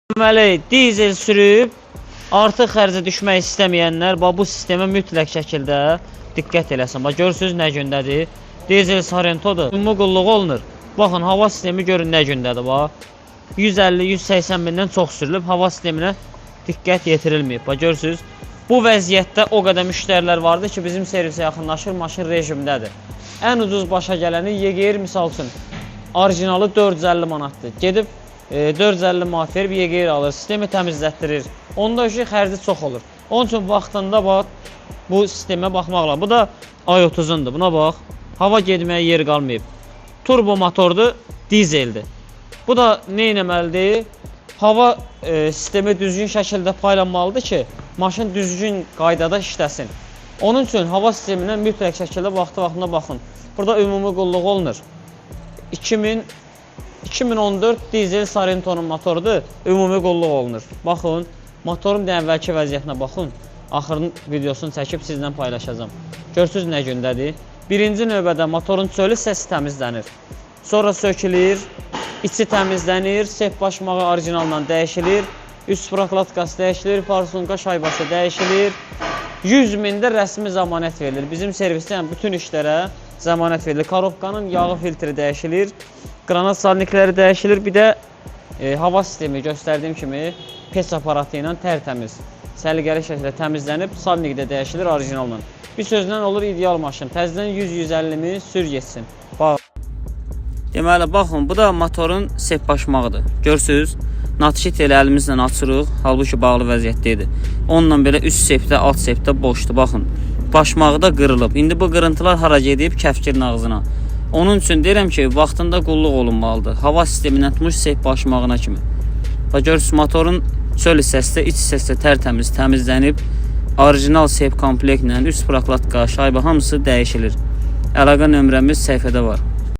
Deməli, dizel sürüb artıq xərcə düşmək istəməyənlər bu sistemə mütləq şəkildə diqqət eləsin. Bax, görürsünüz nə gündədir? Dizel Sarento'dur. Ümumi qulluq olunur. Baxın, hava sistemi görün nə gündədir. Bax, 150-180 bindən çox sürülüb, hava sisteminə diqqət yetirilməyib. Bax, görürsünüz, bu vəziyyətdə o qədər müştərilər vardı ki, bizim servisə yaxınlaşır, maşın rejimdədir. Ən ucuz başa gələni Yeger, misal üçün, orijinalı 450 manatdır. Gedib 450 manat verib Yeger alır, sistemi təmizlətdirir. Onda xərci çox olur. Onun üçün vaxtında bax, bu sistemə baxmaq lazım. Bu da i30-undur. Buna bax, hava getməyə yer qalmayıb. Turbo motordur, dizeldir. Bu da nə etməlidir? Hava sistemi düzgün şəkildə paylanmalıdır ki, maşın düzgün qaydada işləsin. Onun üçün hava sisteminə mütləq şəkildə vaxtında baxın. Burada ümumi qulluq olunur. 2014 dizel Sarento'nun motorudur, ümumi qulluq olunur. Baxın, motorun əvvəlki vəziyyətinə baxın. Axırın videosunu çəkib sizlə paylaşacağım. Görürsünüz nə gündədir? Birinci növbədə motorun çölü səsi təmizlənir. Sonra sökülür, içi təmizlənir, sep başmağı orijinaldan dəyişilir, üst prokladkası dəyişilir, farsunqa şaybası dəyişilir. 100 mində rəsmi zəmanət verilir. Bizim servisdən bütün işlərə zəmanət verilir. Karobkanın yağı filtri dəyişilir, qranat salnikləri dəyişilir. Bir də hava sistemi göstərdiyim kimi pes aparatı ilə tərtəmiz, səliqəli şəkildə təmizlənib, salnik də dəyişilir orijinalla. Bir sözlə olur ideal maşın. Təzədən 100-150 min sür getsin. Bax. Deməli, baxın, bu da motorun sep başmağıdır. Görürsünüz, natişit elə əlimizlə açırıq, halbuki bağlı vəziyyətdədir. Onunla belə üst sepdə, alt sepdə boşdur. Baxın, başmağı da qırılıb. İndi bu qırıntılar hara gedib? Kəfkirin ağzına. Onun üçün deyirəm ki, vaxtında qulluq olunmalıdır. Hava sisteminə tutmuş sep başmağına kimi. Bax, görürsünüz, motorun çöl hissəsi, iç hissəsi tərtəmiz, təmizlənib. Orijinal sep komplektlə üst prokladka, şaybə hamısı dəyişilir. Əlaqə nömrəmiz səhifədə var.